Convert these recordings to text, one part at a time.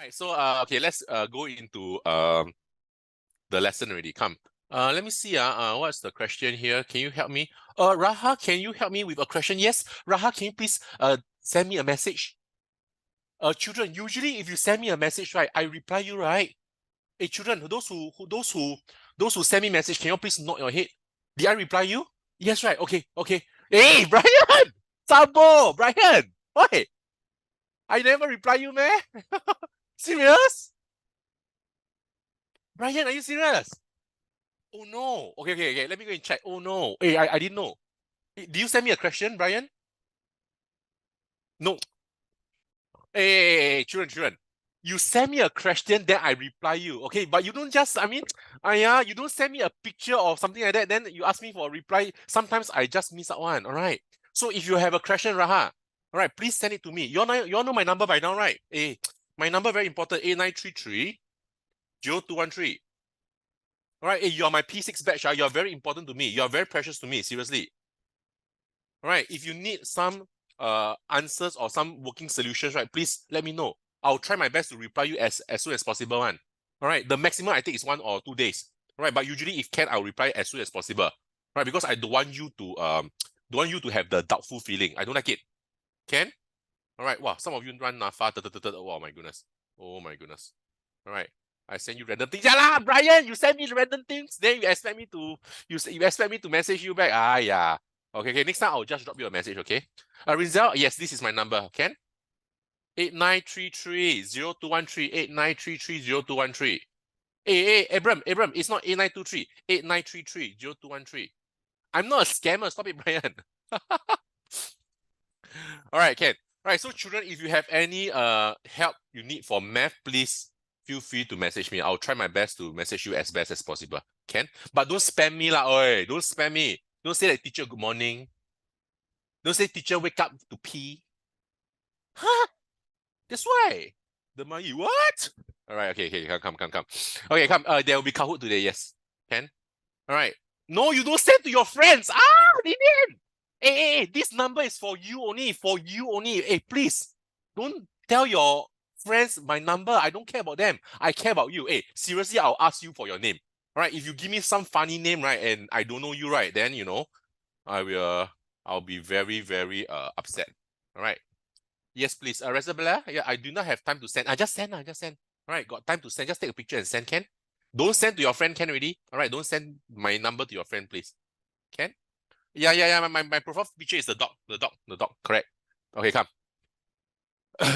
right, so okay, let's go into the lesson already. Come. Let me see. What's the question here? Can you help me? Raha, can you help me with a question? Yes, Raha, can you please send me a message? Children, usually if you send me a message, right, I reply you, right? Hey, children, those who send me message, can you please nod your head? Did I reply you? Yes, right. Okay, okay. Hey, Brian! Sabo! Brian! Why? I never reply you, man. Serious? Brian, are you serious? Oh no. Okay, okay, okay. Let me go and check. Oh no. Hey, I didn't know. Hey, did you send me a question, Brian? No. Hey, children, children. You send me a question, then I reply you. Okay, but you don't just, I mean, you don't send me a picture or something like that, then you ask me for a reply. Sometimes I just miss out one. All right. So if you have a question, Raha, all right, please send it to me. You all know my number by now, right? Hey, my number very important. 8933 0213. All right, hey, you're my P6 batch. You're very important to me. You're very precious to me. Seriously. All right, if you need some answers or some working solutions, right, please let me know. I'll try my best to reply you as soon as possible. One. All right, the maximum I think is 1 or 2 days. All right, but usually if can, I'll reply as soon as possible. All right, because I don't want you to have the doubtful feeling. I don't like it. Can? All right. Wow, some of you run NAFA. Oh my goodness. Oh my goodness. All right. I send you random things. Yeah lah, Brian, you send me random things. Then you expect me to message you back. Ah yeah. Okay, okay. Next time I'll just drop you a message, okay? Rinzel, yes, this is my number. Can? 8933 0213 8933 0213. Hey, Abram, it's not 8923, 8933 0213. I'm not a scammer. Stop it, Brian. All right, Ken. All right, so children, if you have any help you need for math, please feel free to message me. I'll try my best to message you as best as possible. Can? But don't spam me lah, oi. Don't spam me. Don't say like teacher good morning. Don't say teacher wake up to pee. Huh? That's why. The money, what? All right, okay, okay, come. Okay, come. There will be Kahoot today, yes. Can? All right. No, you don't send to your friends. Lilian! Hey, this number is for you only, Hey, please, don't tell your friends my number. I don't care about them. I care about you. Hey, seriously, I'll ask you for your name. All right, if you give me some funny name, right, and I don't know you, right, then, I'll be very, very upset. All right. Yes, please. Resabella, yeah, I do not have time to send. I just send. All right, got time to send. Just take a picture and send, Can? Don't send to your friend, Can, already? All right, don't send my number to your friend, please. Can? Yeah. My profile picture is the dog. Correct. Okay, come.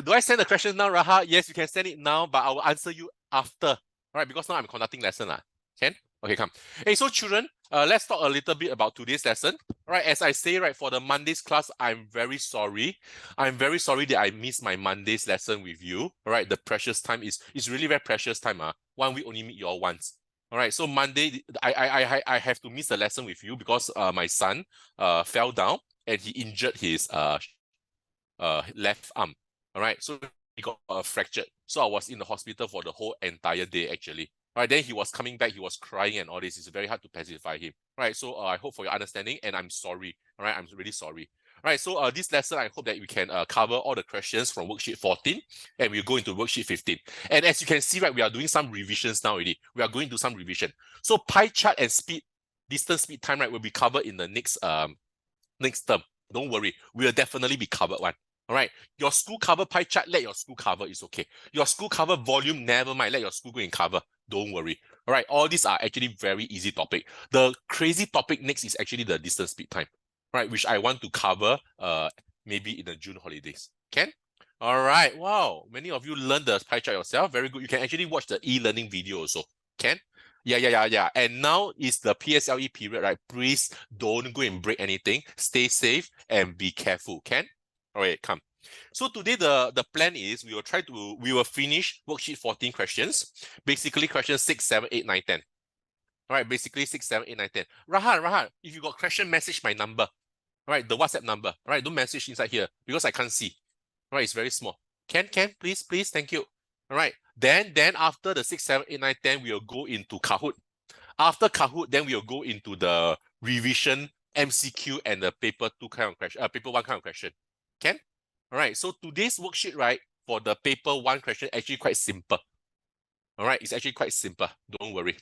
Do I send the question now, Raha? Yes, you can send it now, but I will answer you after. All right, because now I'm conducting lesson. Can? Okay, come. Hey, so children, let's talk a little bit about today's lesson. All right, as I say, right, for the Monday's class, I'm very sorry. I'm very sorry that I missed my Monday's lesson with you. All right, the precious time is really very precious time. 1 week only meet you all once. All right, so Monday, I have to miss the lesson with you because my son fell down and he injured his left arm. All right, so he got fractured. So I was in the hospital for the whole entire day actually. All right, then he was coming back, he was crying and all this. It's very hard to pacify him. All right, so I hope for your understanding and I'm sorry. All right, I'm really sorry. All right, so this lesson, I hope that we can cover all the questions from worksheet 14 and we'll go into worksheet 15. And as you can see, right, we are doing some revisions now already. We are going to some revision. So pie chart and speed, distance, speed, time, right, will be covered in the next term. Don't worry, we'll definitely be covered one. All right, your school cover pie chart, let your school cover, it's okay. Your school cover volume, never mind, let your school go and cover. Don't worry. All right, all these are actually very easy topic. The crazy topic next is actually the distance, speed, time, right? Which I want to cover maybe in the June holidays. Can? All right, wow, many of you learned the pie chart yourself. Very good. You can actually watch the e-learning video also. Can? Yeah. And now is the PSLE period, right? Please don't go and break anything. Stay safe and be careful. Can? All right, come. So today the plan is we will finish worksheet 14 questions. Basically questions 6, 7, 8, 9, 10. All right, basically 6, 7, 8, 9, 10. Rahan, if you got question, message my number. All right, the WhatsApp number. All right, don't message inside here because I can't see. All right, it's very small. Can, please, thank you. All right, then after the 6, 7, 8, 9, 10, we'll go into Kahoot. After Kahoot, then we'll go into the revision, MCQ, and the paper 2 kind of question, paper 1 kind of question. Can? All right, so today's worksheet, right, for the paper 1 question actually quite simple. All right, it's actually quite simple. Don't worry.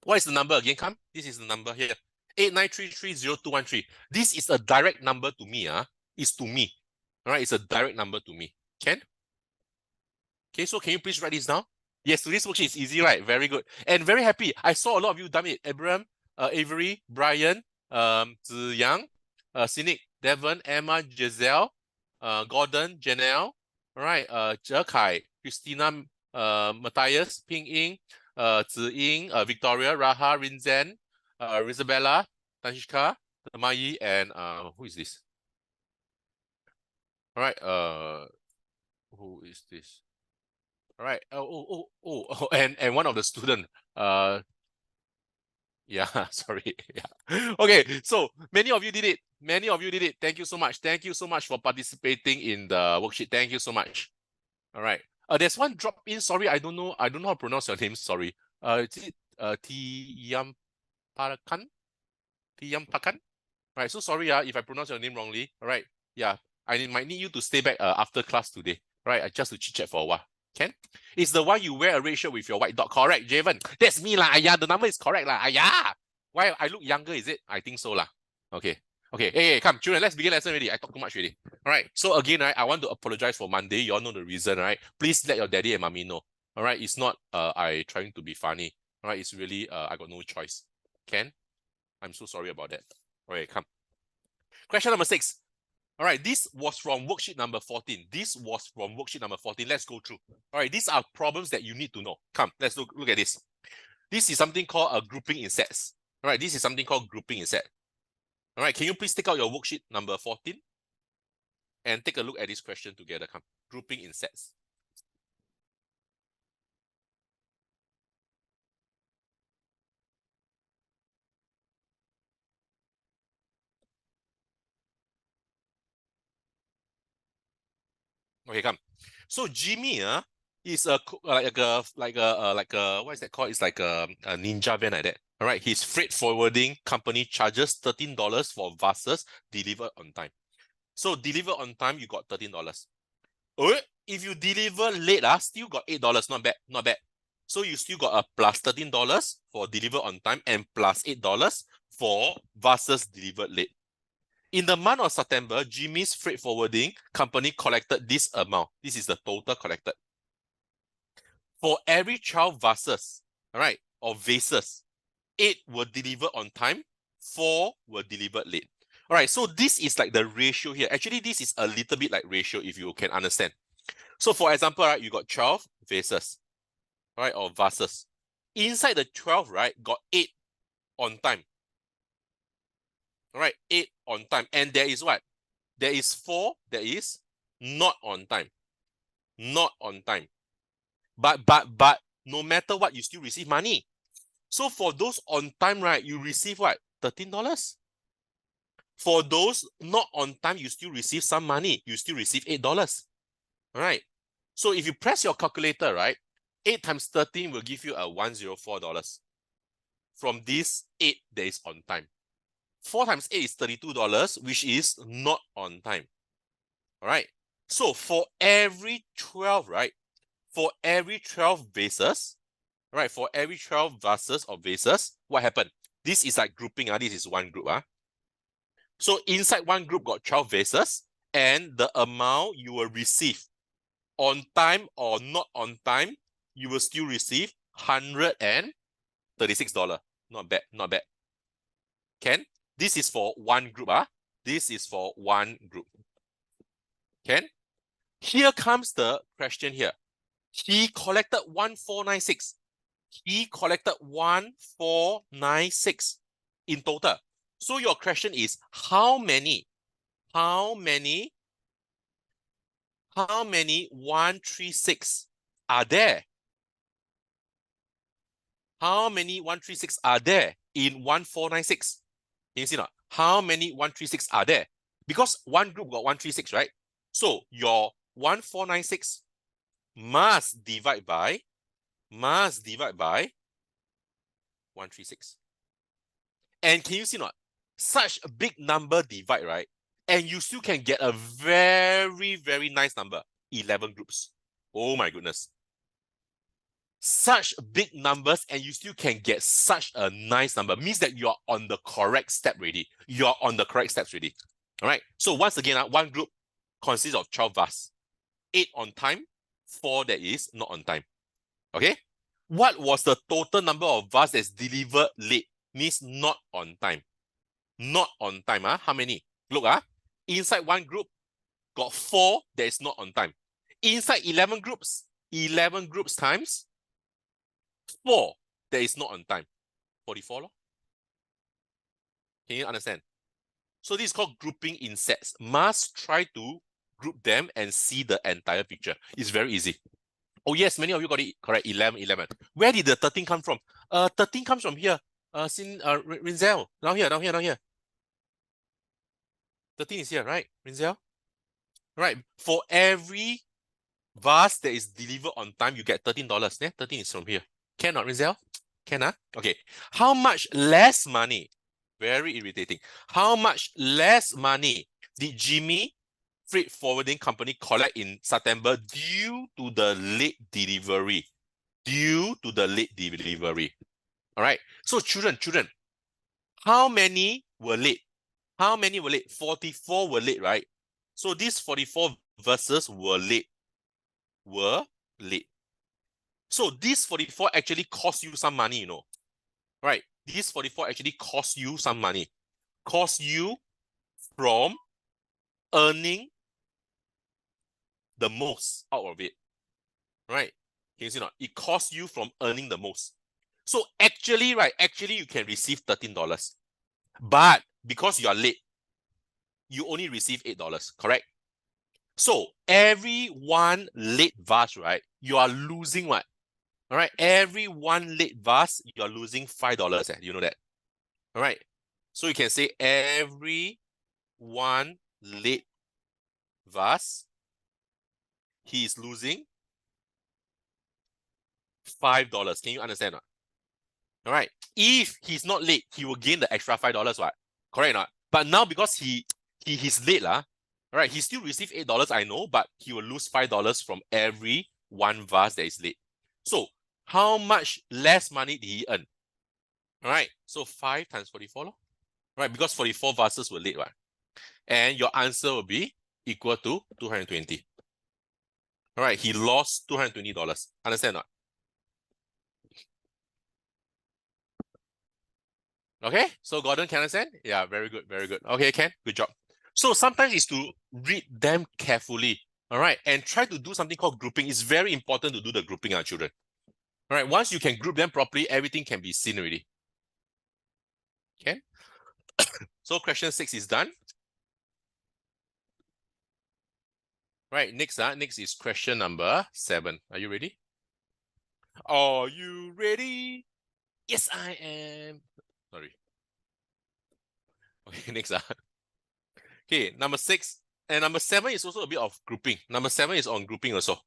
What is the number again? Come, this is the number here. 89330213. This is a direct number to me. It's to me. All right, it's a direct number to me. Can? Okay, so can you please write this down? Yes, so this worksheet is easy, right? Very good. And very happy. I saw a lot of you done it. Abraham, Avery, Brian, Ziyang, Cynic, Devon, Emma, Giselle, Gordon, Janelle, all right, Kai, Christina, Matthias, Ping Ying, Ziying, Victoria, Raha, Rinzen, Rizabella, Tanishka, Tamayi, and who is this? All right, who is this? All right. And one of the student. Yeah, sorry. Yeah. Okay, so many of you did it. Many of you did it. Thank you so much. Thank you so much for participating in the worksheet. Thank you so much. All right. There's one drop in. Sorry, I don't know how to pronounce your name. Sorry. Is it Tiyampakan? Tiyampakan? All right. So sorry if I pronounce your name wrongly. All right. Yeah. I might need you to stay back after class today. All right. Just to chit chat for a while. Can? It's the one you wear a red shirt with your white dot. Correct, Javen. That's me lah. Ayah, the number is correct lah. Ayah. Why I look younger, is it? I think so lah. Okay. Okay. Hey, come, children, let's begin lesson already. I talk too much already. All right. So again, right, I want to apologize for Monday. You all know the reason, right? Please let your daddy and mommy know. All right. It's not I trying to be funny. All right. It's really I got no choice. Can? I'm so sorry about that. All right, come. Question number 6. All right, this was from worksheet number 14. This was from worksheet number 14. Let's go through. All right, these are problems that you need to know. Come, let's look at this. This is something called a grouping in sets. All right, this is something called grouping in set. All right, can you please take out your worksheet number 14 and take a look at this question together? Come, grouping in sets. Okay, come. So Jimmy is like a what is that called? It's like a ninja van like that. All right, his freight forwarding company charges $13 for vases delivered on time. So deliver on time, you got $13. If you deliver late, still got $8. Not bad, not bad. So you still got a plus $13 for deliver on time and plus $8 for vases delivered late. In the month of September, Jimmy's freight forwarding company collected this amount. This is the total collected. For every 12 vases, all right, or vases, 8 were delivered on time, 4 were delivered late. All right, so this is like the ratio here. Actually, this is a little bit like ratio if you can understand. So for example, right, you got 12 vases, right, or vases. Inside the 12, right, got 8 on time. All right, 8 on time. And there is what? There is 4 that is not on time. Not on time. But no matter what, you still receive money. So for those on time, right, you receive what? $13. For those not on time, you still receive some money. You still receive $8. All right. So if you press your calculator, right, 8 times 13 will give you a $104 from this 8 that is on time. 4 times 8 is $32, which is not on time. All right. So for every 12, right, for every 12 vases, right, for every 12 vases or vases, what happened? This is like grouping. This is one group. So inside one group got 12 vases, and the amount you will receive on time or not on time, you will still receive $136. Not bad, not bad. Can? This is for one group. This is for one group. Can? Here comes the question here. He collected 1496. He collected 1496 in total. So your question is how many 136 are there? How many 136 are there in 1496? Can you see not? How many 136 are there? Because one group got 136, right? So your 1496 must divide by 136. And can you see not? Such a big number divide, right? And you still can get a very, very nice number. 11 groups. Oh my goodness. Such big numbers and you still can get such a nice number. Means that you are on the correct step already. You are on the correct steps already. All right. So once again, one group consists of 12 vases. 8 on time, 4 that is not on time. Okay. What was the total number of vases that's delivered late? Means not on time. Not on time. How many? Look, inside one group, got 4 that is not on time. Inside 11 groups times 4 that is not on time. 44 lor. Can you understand? So this is called grouping in sets. Must try to group them and see the entire picture. It's very easy. Oh yes, many of you got it correct. 11. Where did the 13 come from? 13 comes from here. Rinzel. Down here. 13 is here, right? Rinzel? Right. For every vase that is delivered on time, you get $13. Yeah? 13 is from here. Can not, Rinzel? Can, Okay. How much less money? Very irritating. How much less money did Jimmy Freight Forwarding Company collect in September due to the late delivery? Due to the late delivery. All right. So children, how many were late? How many were late? 44 were late, right? So these 44 verses were late. So these 44 actually cost you some money, you know. Right? These 44 actually cost you some money. Cost you from earning the most out of it. Right? Can you see not? It costs you from earning the most. So actually, right, you can receive $13. But because you are late, you only receive $8, correct? So every one late vase, right, you are losing what? All right, every one late vase, you are losing $5. You know that? All right. So you can say every one late vase, he is losing $5. Can you understand? All right. If he's not late, he will gain the extra $5, right? Correct or not? But now because he's late, all right, he still receive $8, I know, but he will lose $5 from every one vase that is late. So how much less money did he earn? All right. So 5 times 44, lor. Right? Because 44 vases were late, right? And your answer will be equal to 220. All right. He lost $220. Understand or not? Okay, so Gordon, can understand? Yeah, very good. Okay, Ken, good job. So sometimes it's to read them carefully, all right, and try to do something called grouping. It's very important to do the grouping, children. All right, once you can group them properly, everything can be seen already. Okay, so question 6 is done. Right, next is question number 7. Are you ready? Are you ready? Yes, I am. Sorry. Okay, next. Okay, number 6. And number 7 is also a bit of grouping. Number 7 is on grouping also.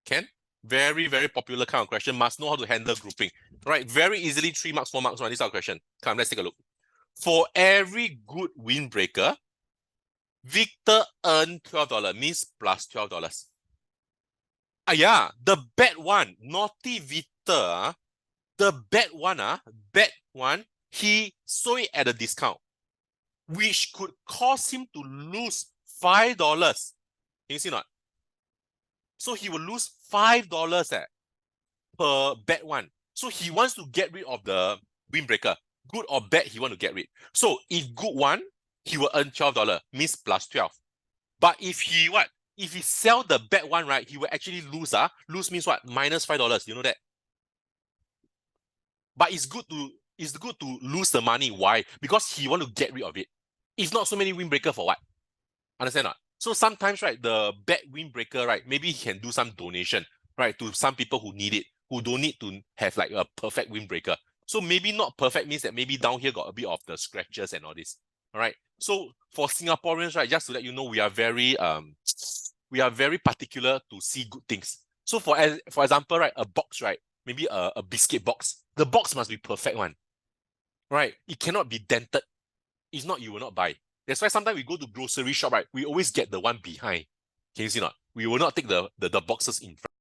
Ken? Very, very popular kind of question. Must know how to handle grouping. Right, very easily 3 marks, 4 marks. This is our question. Come, let's take a look. For every good windbreaker, Victor earned $12, means plus $12. Yeah, the bad one, naughty Victor, the bad one, he sold it at a discount, which could cause him to lose $5. Can you see not? So he will lose $5 per bad one. So he wants to get rid of the windbreaker. Good or bad, he want to get rid. So if good one, he will earn $12, means plus 12. But if he what? If he sell the bad one, right, he will actually lose. Lose means what? Minus $5. You know that? But it's good to lose the money. Why? Because he want to get rid of it. If not, so many windbreaker for what? Understand not? So sometimes, right, the bad windbreaker, right, maybe he can do some donation, right, to some people who need it, who don't need to have like a perfect windbreaker. So maybe not perfect means that maybe down here got a bit of the scratches and all this. All right. So for Singaporeans, right, just to let you know, we are very particular to see good things. So for example, right, a box, right, maybe a biscuit box. The box must be perfect one. Right? It cannot be dented. If not, you will not buy. That's why sometimes we go to grocery shop, right? We always get the one behind. Can you see not? We will not take the boxes in front.